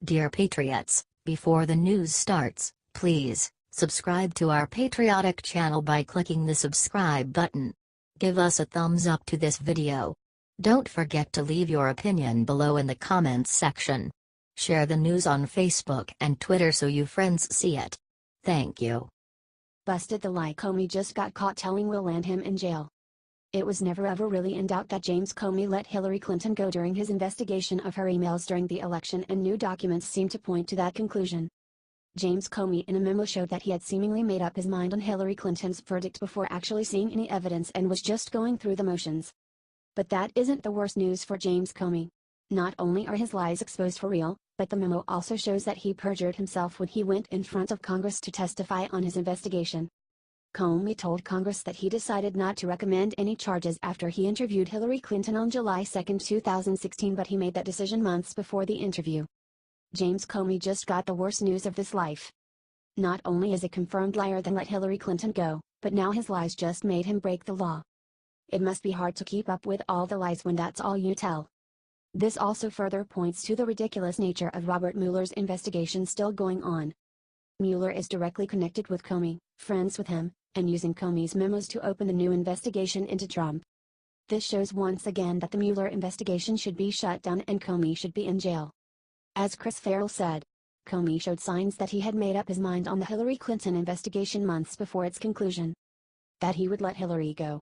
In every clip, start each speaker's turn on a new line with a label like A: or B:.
A: Dear Patriots, before the news starts, please subscribe to our patriotic channel by clicking the subscribe button. Give us a thumbs up to this video. Don't forget to leave your opinion below in the comments section. Share the news on Facebook and Twitter so you friends see it. Thank you.
B: Busted the lie Comey just got caught telling will land him in jail. It was never ever really in doubt that James Comey let Hillary Clinton go during his investigation of her emails during the election, and new documents seem to point to that conclusion. James Comey in a memo showed that he had seemingly made up his mind on Hillary Clinton's verdict before actually seeing any evidence and was just going through the motions. But that isn't the worst news for James Comey. Not only are his lies exposed for real, but the memo also shows that he perjured himself when he went in front of Congress to testify on his investigation. Comey told Congress that he decided not to recommend any charges after he interviewed Hillary Clinton on July 2, 2016, but he made that decision months before the interview. James Comey just got the worst news of his life. Not only is a confirmed liar that let Hillary Clinton go, but now his lies just made him break the law. It must be hard to keep up with all the lies when that's all you tell. This also further points to the ridiculous nature of Robert Mueller's investigation still going on. Mueller is directly connected with Comey, friends with him, and using Comey's memos to open the new investigation into Trump. This shows once again that the Mueller investigation should be shut down and Comey should be in jail. As Chris Farrell said, Comey showed signs that he had made up his mind on the Hillary Clinton investigation months before its conclusion. That he would let Hillary go.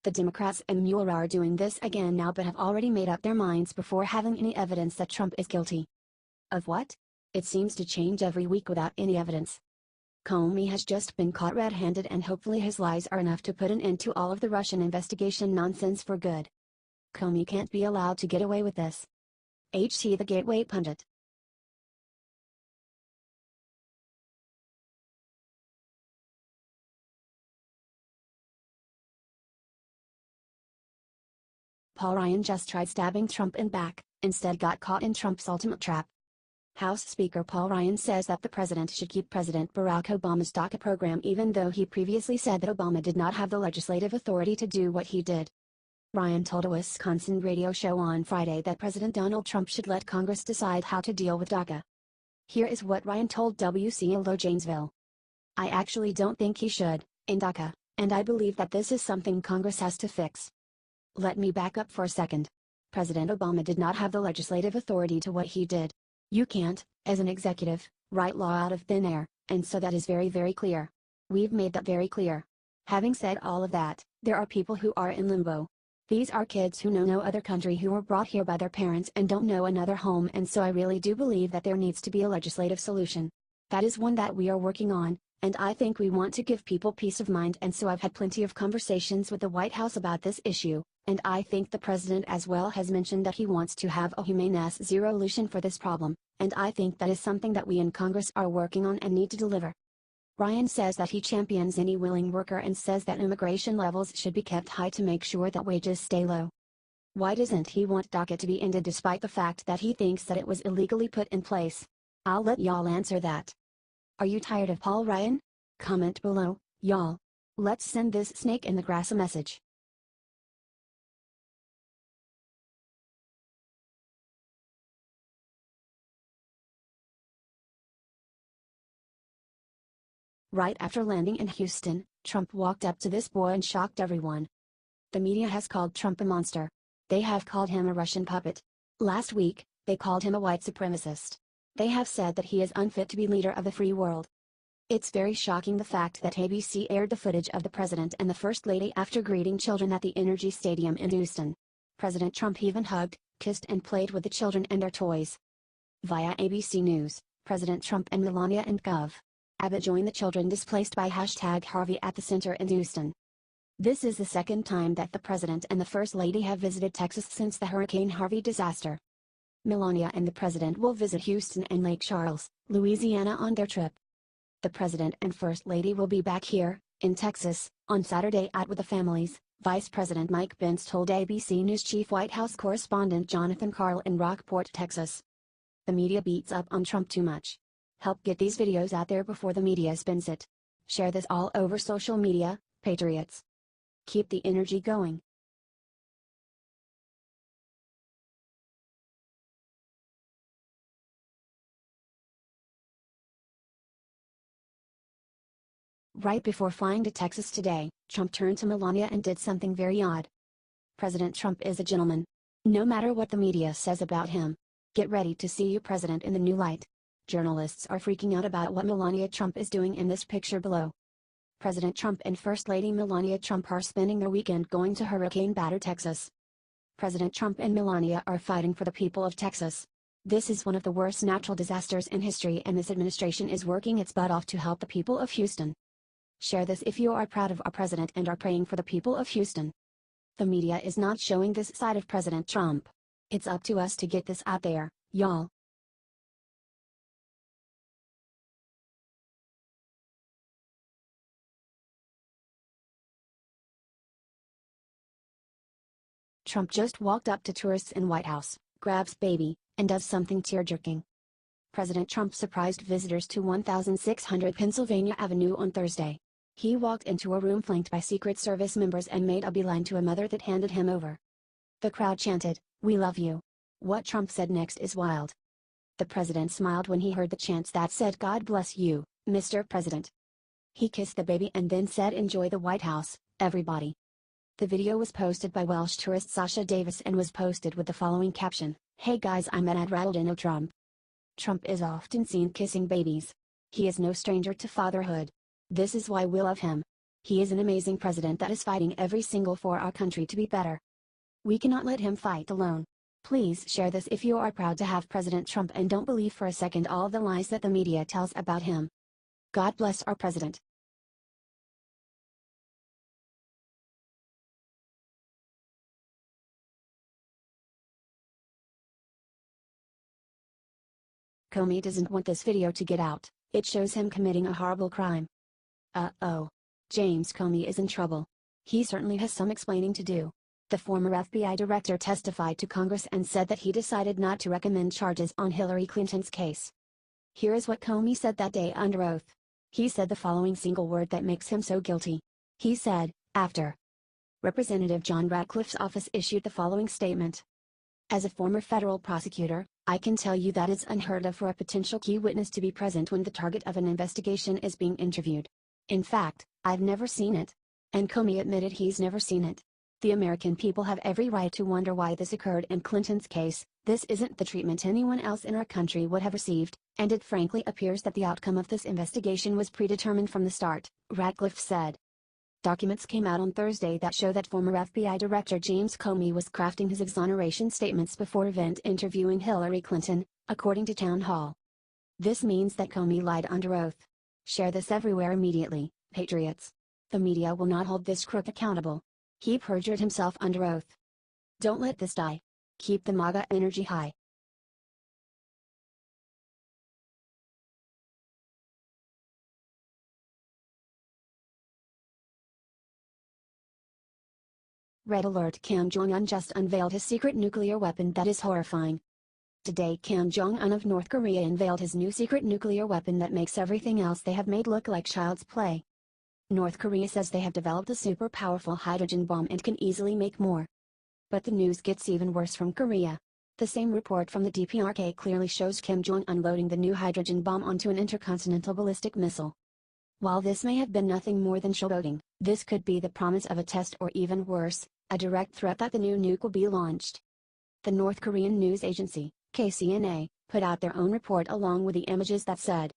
B: The Democrats and Mueller are doing this again now, but have already made up their minds before having any evidence that Trump is guilty. Of what? It seems to change every week without any evidence. Comey has just been caught red-handed, and hopefully his lies are enough to put an end to all of the Russian investigation nonsense for good. Comey can't be allowed to get away with this. HT the Gateway Pundit. Paul Ryan just tried stabbing Trump in back, instead got caught in Trump's ultimate trap. House Speaker Paul Ryan says that the president should keep President Barack Obama's DACA program, even though he previously said that Obama did not have the legislative authority to do what he did. Ryan told a Wisconsin radio show on Friday that President Donald Trump should let Congress decide how to deal with DACA. Here is what Ryan told WCLO Janesville. I actually don't think he should, in DACA, and I believe that this is something Congress has to fix. Let me back up for a second. President Obama did not have the legislative authority to what he did. You can't, as an executive, write law out of thin air, and so that is very very clear. We've made that very clear. Having said all of that, there are people who are in limbo. These are kids who know no other country, who were brought here by their parents and don't know another home, and so I really do believe that there needs to be a legislative solution. That is one that we are working on, and I think we want to give people peace of mind, and so I've had plenty of conversations with the White House about this issue, and I think the president as well has mentioned that he wants to have a humane solution for this problem, and I think that is something that we in Congress are working on and need to deliver. Ryan says that he champions any willing worker and says that immigration levels should be kept high to make sure that wages stay low. Why doesn't he want DACA to be ended despite the fact that he thinks that it was illegally put in place? I'll let y'all answer that. Are you tired of Paul Ryan? Comment below, y'all. Let's send this snake in the grass a message. Right after landing in Houston, Trump walked up to this boy and shocked everyone. The media has called Trump a monster. They have called him a Russian puppet. Last week, they called him a white supremacist. They have said that he is unfit to be leader of the free world. It's very shocking the fact that ABC aired the footage of the president and the first lady after greeting children at the Energy Stadium in Houston. President Trump even hugged, kissed and played with the children and their toys. Via ABC News, President Trump and Melania and Gov. Abbott joined the children displaced by #Harvey at the center in Houston. This is the second time that the president and the first lady have visited Texas since the Hurricane Harvey disaster. Melania and the president will visit Houston and Lake Charles, Louisiana on their trip. The president and first lady will be back here, in Texas, on Saturday with the families, Vice President Mike Pence told ABC News chief White House correspondent Jonathan Karl in Rockport, Texas. The media beats up on Trump too much. Help get these videos out there before the media spins it. Share this all over social media, patriots. Keep the energy going. Right before flying to Texas today, Trump turned to Melania and did something very odd. President Trump is a gentleman. No matter what the media says about him. Get ready to see your president in the new light. Journalists are freaking out about what Melania Trump is doing in this picture below. President Trump and First Lady Melania Trump are spending their weekend going to hurricane-battered Texas. President Trump and Melania are fighting for the people of Texas. This is one of the worst natural disasters in history, and this administration is working its butt off to help the people of Houston. Share this if you are proud of our president and are praying for the people of Houston. The media is not showing this side of President Trump. It's up to us to get this out there, y'all. Trump just walked up to tourists in White House, grabs baby, and does something tear-jerking. President Trump surprised visitors to 1600 Pennsylvania Avenue on Thursday. He walked into a room flanked by Secret Service members and made a beeline to a mother that handed him over. The crowd chanted, "We love you." What Trump said next is wild. The president smiled when he heard the chants that said, "God bless you, Mr. President." He kissed the baby and then said, "Enjoy the White House, everybody." The video was posted by Welsh tourist Sasha Davis and was posted with the following caption, "Hey guys, I'm an Adradaldino Trump." Trump is often seen kissing babies. He is no stranger to fatherhood. This is why we love him. He is an amazing president that is fighting every single for our country to be better. We cannot let him fight alone. Please share this if you are proud to have President Trump and don't believe for a second all the lies that the media tells about him. God bless our president. Comey doesn't want this video to get out. It shows him committing a horrible crime. Uh-oh. James Comey is in trouble. He certainly has some explaining to do. The former FBI director testified to Congress and said that he decided not to recommend charges on Hillary Clinton's case. Here is what Comey said that day under oath. He said the following single word that makes him so guilty. He said, after. Representative John Ratcliffe's office issued the following statement. As a former federal prosecutor, I can tell you that it's unheard of for a potential key witness to be present when the target of an investigation is being interviewed. In fact, I've never seen it. And Comey admitted he's never seen it. The American people have every right to wonder why this occurred in Clinton's case. This isn't the treatment anyone else in our country would have received, and it frankly appears that the outcome of this investigation was predetermined from the start, Ratcliffe said. Documents came out on Thursday that show that former FBI Director James Comey was crafting his exoneration statements before event interviewing Hillary Clinton, according to Town Hall. This means that Comey lied under oath. Share this everywhere immediately, patriots. The media will not hold this crook accountable. He perjured himself under oath. Don't let this die. Keep the MAGA energy high. Red alert: Kim Jong-un just unveiled his secret nuclear weapon that is horrifying. Today Kim Jong-un of North Korea unveiled his new secret nuclear weapon that makes everything else they have made look like child's play. North Korea says they have developed a super powerful hydrogen bomb and can easily make more. But the news gets even worse from Korea. The same report from the DPRK clearly shows Kim Jong-un loading the new hydrogen bomb onto an intercontinental ballistic missile. While this may have been nothing more than showboating, this could be the promise of a test or even worse, a direct threat that the new nuke will be launched. The North Korean news agency, KCNA, put out their own report along with the images that said,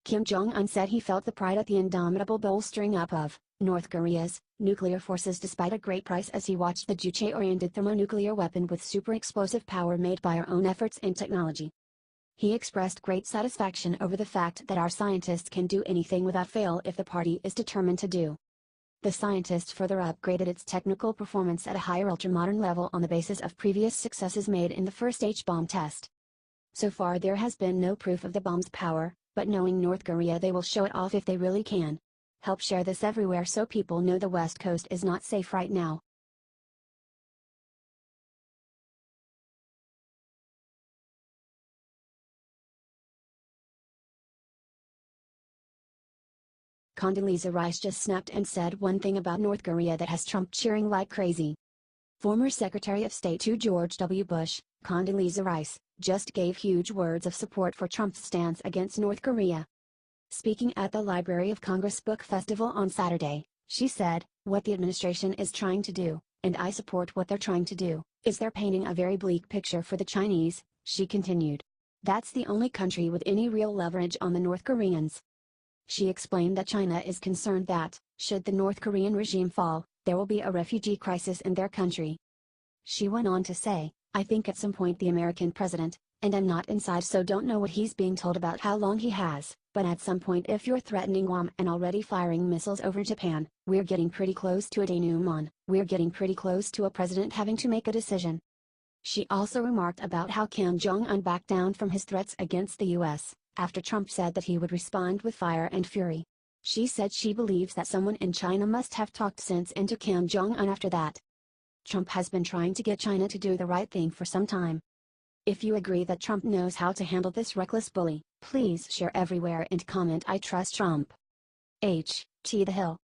B: Kim Jong-un said he felt the pride at the indomitable bolstering up of North Korea's nuclear forces despite a great price as he watched the Juche-oriented thermonuclear weapon with super explosive power made by our own efforts and technology. He expressed great satisfaction over the fact that our scientists can do anything without fail if the party is determined to do. The scientists further upgraded its technical performance at a higher ultra-modern level on the basis of previous successes made in the first H-bomb test. So far there has been no proof of the bomb's power, but knowing North Korea, they will show it off if they really can. Help share this everywhere so people know the West Coast is not safe right now. Condoleezza Rice just snapped and said one thing about North Korea that has Trump cheering like crazy. Former Secretary of State to George W. Bush, Condoleezza Rice, just gave huge words of support for Trump's stance against North Korea. Speaking at the Library of Congress Book Festival on Saturday, she said, "What the administration is trying to do, and I support what they're trying to do, is they're painting a very bleak picture for the Chinese," she continued. "That's the only country with any real leverage on the North Koreans." She explained that China is concerned that, should the North Korean regime fall, there will be a refugee crisis in their country. She went on to say, "I think at some point the American president, and I'm not inside so don't know what he's being told about how long he has, but at some point if you're threatening Guam and already firing missiles over Japan, we're getting pretty close to a denouement, we're getting pretty close to a president having to make a decision." She also remarked about how Kim Jong-un backed down from his threats against the U.S., after Trump said that he would respond with fire and fury. She said she believes that someone in China must have talked sense into Kim Jong-un after that. Trump has been trying to get China to do the right thing for some time. If you agree that Trump knows how to handle this reckless bully, please share everywhere and comment "I trust Trump." H. T. The Hill.